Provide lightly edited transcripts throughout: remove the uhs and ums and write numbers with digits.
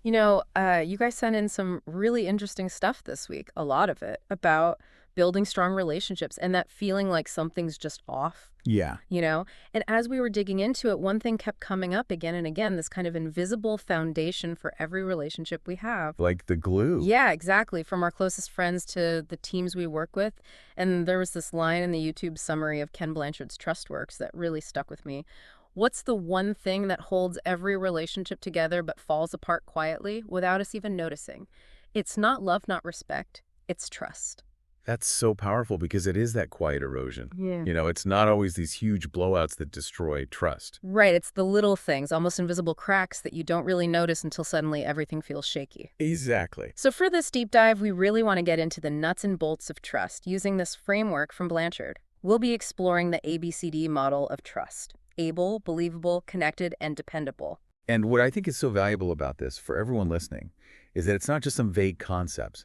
You guys sent in some really interesting stuff this week, a lot of it, about building strong relationships and that feeling like something's just off, Yeah. you know? And as we were digging into it, one thing kept coming up again and again, this kind of invisible foundation for every relationship we have. Like the glue. Yeah, exactly. From our closest friends to the teams we work with. And there was this line in the YouTube summary of Ken Blanchard's Trust Works that really stuck with me. What's the one thing that holds every relationship together but falls apart quietly without us even noticing? It's not love, not respect. It's trust. That's so powerful because it is that quiet erosion. Yeah. It's not always these huge blowouts that destroy trust. Right, it's the little things, almost invisible cracks that you don't really notice until suddenly everything feels shaky. Exactly. So for this deep dive, we really want to get into the nuts and bolts of trust using this framework from Blanchard. We'll be exploring the ABCD model of trust: able, believable, connected, and dependable. And what I think is so valuable about this for everyone listening is that it's not just some vague concepts.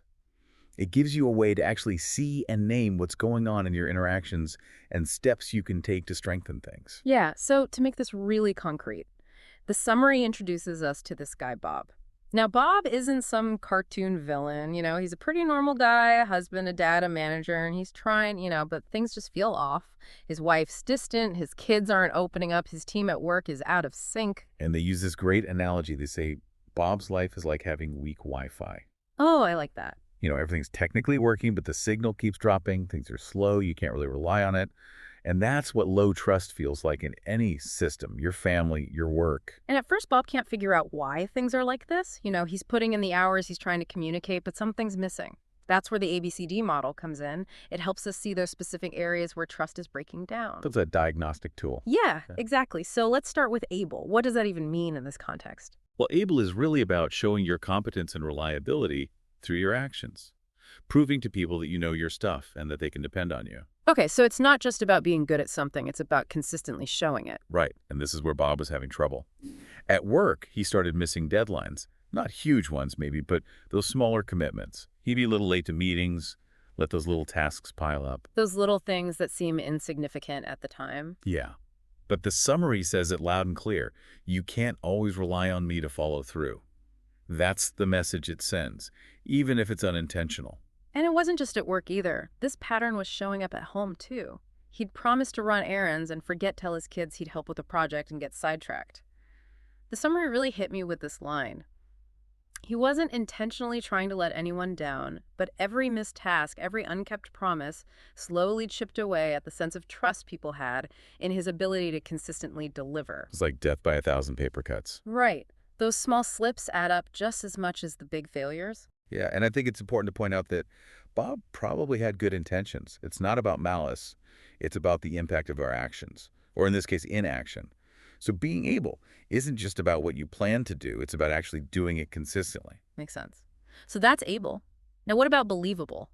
It gives you a way to actually see and name what's going on in your interactions and steps you can take to strengthen things. Yeah, so to make this really concrete, the summary introduces us to this guy, Bob. Now, Bob isn't some cartoon villain, he's a pretty normal guy, a husband, a dad, a manager, and he's trying, but things just feel off. His wife's distant, his kids aren't opening up, his team at work is out of sync. And they use this great analogy. They say, Bob's life is like having weak Wi-Fi. Oh, I like that. Everything's technically working, but the signal keeps dropping. Things are slow. You can't really rely on it. And that's what low trust feels like in any system, your family, your work. And at first, Bob can't figure out why things are like this. He's putting in the hours, he's trying to communicate, but something's missing. That's where the ABCD model comes in. It helps us see those specific areas where trust is breaking down. That's a diagnostic tool. Yeah, exactly. So let's start with able. What does that even mean in this context? Well, able is really about showing your competence and reliability through your actions, proving to people that you know your stuff and that they can depend on you. Okay, so it's not just about being good at something, it's about consistently showing it. Right, and this is where Bob was having trouble. At work, he started missing deadlines. Not huge ones, maybe, but those smaller commitments. He'd be a little late to meetings, let those little tasks pile up. Those little things that seem insignificant at the time. Yeah. But the summary says it loud and clear. You can't always rely on me to follow through. That's the message it sends, even if it's unintentional. And it wasn't just at work either. This pattern was showing up at home too. He'd promised to run errands and forget to tell his kids he'd help with a project and get sidetracked. The summary really hit me with this line. He wasn't intentionally trying to let anyone down, but every missed task, every unkept promise, slowly chipped away at the sense of trust people had in his ability to consistently deliver. It's like death by a thousand paper cuts. Right. Those small slips add up just as much as the big failures. Yeah, and I think it's important to point out that Bob probably had good intentions. It's not about malice. It's about the impact of our actions, or in this case, inaction. So being able isn't just about what you plan to do. It's about actually doing it consistently. Makes sense. So that's able. Now, what about believable?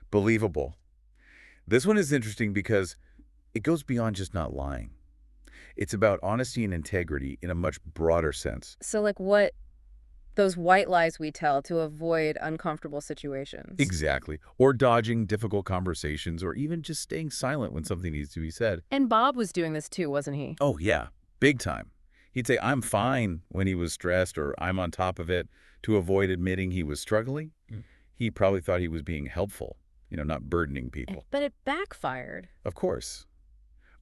Believable. This one is interesting because it goes beyond just not lying. It's about honesty and integrity in a much broader sense. So, like what those white lies we tell to avoid uncomfortable situations. Exactly. Or dodging difficult conversations, or even just staying silent when something needs to be said. And Bob was doing this too, wasn't he? Oh, yeah. Big time. He'd say, I'm fine when he was stressed, or I'm on top of it, to avoid admitting he was struggling. He probably thought he was being helpful, not burdening people. But it backfired. Of course.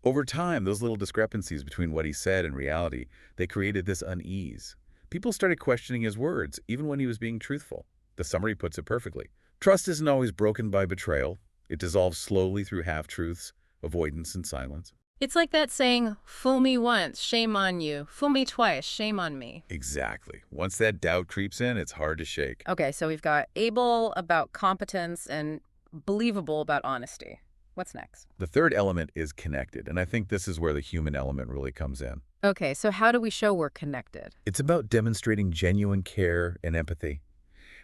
Over time, those little discrepancies between what he said and reality, they created this unease. People started questioning his words, even when he was being truthful. The summary puts it perfectly. Trust isn't always broken by betrayal. It dissolves slowly through half-truths, avoidance, and silence. It's like that saying, fool me once, shame on you. Fool me twice, shame on me. Exactly. Once that doubt creeps in, it's hard to shake. Okay, so we've got able about competence and believable about honesty. What's next? The third element is connected, and I think this is where the human element really comes in. Okay, so how do we show we're connected? It's about demonstrating genuine care and empathy,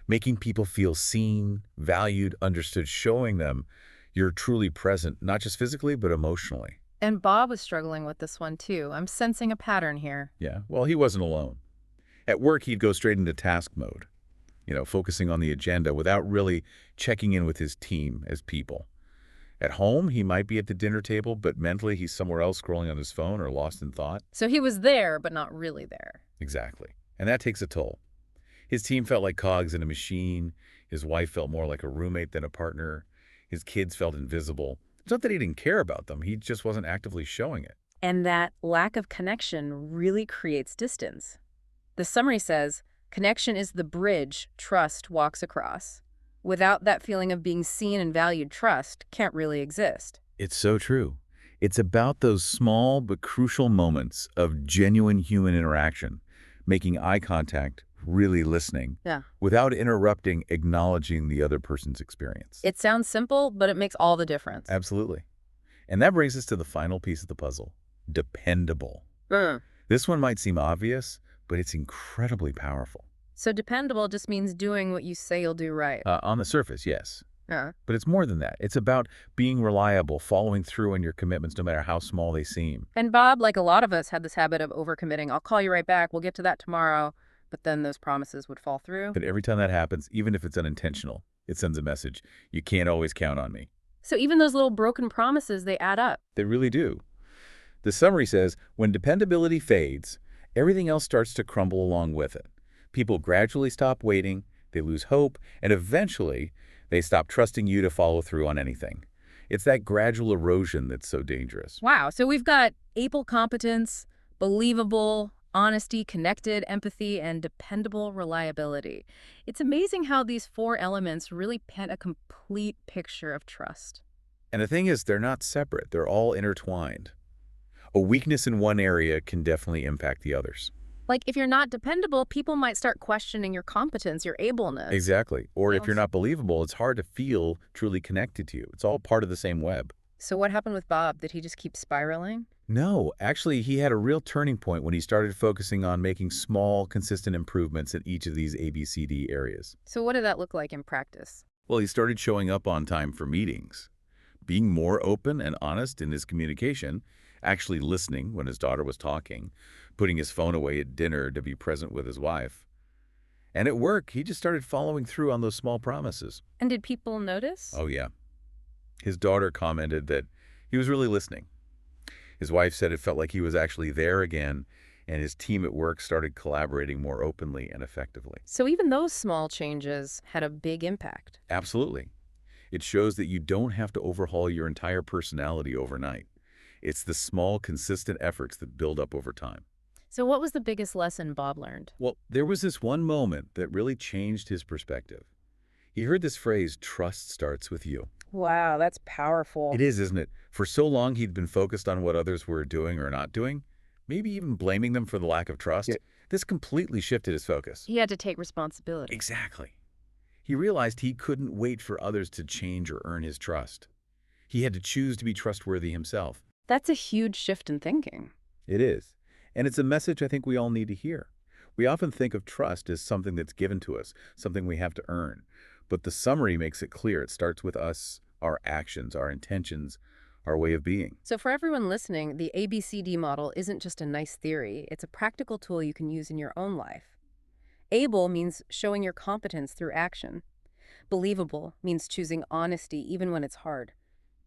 making people feel seen, valued, understood, showing them you're truly present, not just physically, but emotionally. And Bob was struggling with this one too. I'm sensing a pattern here. Yeah, well, he wasn't alone. At work, he'd go straight into task mode, focusing on the agenda without really checking in with his team as people. At home, he might be at the dinner table, but mentally he's somewhere else scrolling on his phone or lost in thought. So he was there, but not really there. Exactly. And that takes a toll. His team felt like cogs in a machine. His wife felt more like a roommate than a partner. His kids felt invisible. It's not that he didn't care about them. He just wasn't actively showing it. And that lack of connection really creates distance. The summary says, connection is the bridge trust walks across. Without that feeling of being seen and valued, trust can't really exist. It's so true. It's about those small but crucial moments of genuine human interaction, making eye contact, really listening, Yeah. without interrupting, acknowledging the other person's experience. It sounds simple, but it makes all the difference. Absolutely. And that brings us to the final piece of the puzzle, dependable. Mm. This one might seem obvious, but it's incredibly powerful. So dependable just means doing what you say you'll do, right? On the surface, yes. Yeah. But it's more than that. It's about being reliable, following through on your commitments no matter how small they seem. And Bob, like a lot of us, had this habit of overcommitting. I'll call you right back. We'll get to that tomorrow. But then those promises would fall through. But every time that happens, even if it's unintentional, it sends a message. You can't always count on me. So even those little broken promises, they add up. They really do. The summary says, when dependability fades, everything else starts to crumble along with it. People gradually stop waiting, they lose hope, and eventually they stop trusting you to follow through on anything. It's that gradual erosion that's so dangerous. Wow. So we've got able competence, believable, honesty, connected, empathy, and dependable reliability. It's amazing how these four elements really paint a complete picture of trust. And the thing is, they're not separate. They're all intertwined. A weakness in one area can definitely impact the others. Like, if you're not dependable, people might start questioning your competence, your ableness. Exactly. Or if you're not believable, it's hard to feel truly connected to you. It's all part of the same web. So what happened with Bob? Did he just keep spiraling? No, actually, he had a real turning point when he started focusing on making small, consistent improvements in each of these ABCD areas. So what did that look like in practice? Well, he started showing up on time for meetings, being more open and honest in his communication, actually listening when his daughter was talking, putting his phone away at dinner to be present with his wife. And at work, he just started following through on those small promises. And did people notice? Oh, yeah. His daughter commented that he was really listening. His wife said it felt like he was actually there again, and his team at work started collaborating more openly and effectively. So even those small changes had a big impact. Absolutely. It shows that you don't have to overhaul your entire personality overnight. It's the small, consistent efforts that build up over time. So what was the biggest lesson Bob learned? Well, there was this one moment that really changed his perspective. He heard this phrase, trust starts with you. Wow, that's powerful. It is, isn't it? For so long, he'd been focused on what others were doing or not doing, maybe even blaming them for the lack of trust. Yeah. This completely shifted his focus. He had to take responsibility. Exactly. He realized he couldn't wait for others to change or earn his trust. He had to choose to be trustworthy himself. That's a huge shift in thinking. It is. And it's a message I think we all need to hear. We often think of trust as something that's given to us, something we have to earn. But the summary makes it clear. It starts with us, our actions, our intentions, our way of being. So for everyone listening, the ABCD model isn't just a nice theory. It's a practical tool you can use in your own life. Able means showing your competence through action. Believable means choosing honesty even when it's hard.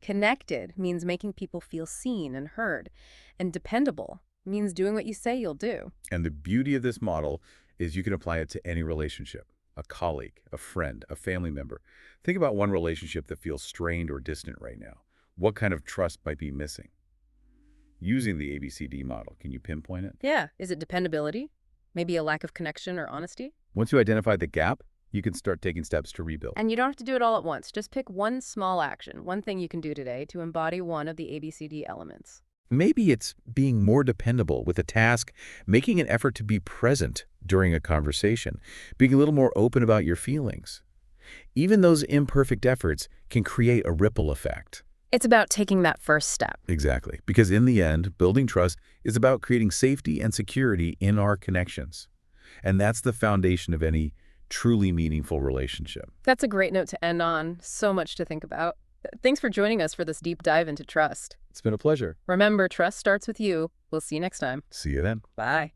Connected means making people feel seen and heard. And dependable means doing what you say you'll do. And the beauty of this model is you can apply it to any relationship, a colleague, a friend, a family member. Think about one relationship that feels strained or distant right now. What kind of trust might be missing? Using the ABCD model, can you pinpoint it? Yeah. Is it dependability? Maybe a lack of connection or honesty? Once you identify the gap, you can start taking steps to rebuild. And you don't have to do it all at once. Just pick one small action, one thing you can do today to embody one of the ABCD elements. Maybe it's being more dependable with a task, making an effort to be present during a conversation, being a little more open about your feelings. Even those imperfect efforts can create a ripple effect. It's about taking that first step. Exactly. Because in the end, building trust is about creating safety and security in our connections. And that's the foundation of any truly meaningful relationship. That's a great note to end on. So much to think about. Thanks for joining us for this deep dive into trust. It's been a pleasure. Remember, trust starts with you. We'll see you next time. See you then. Bye.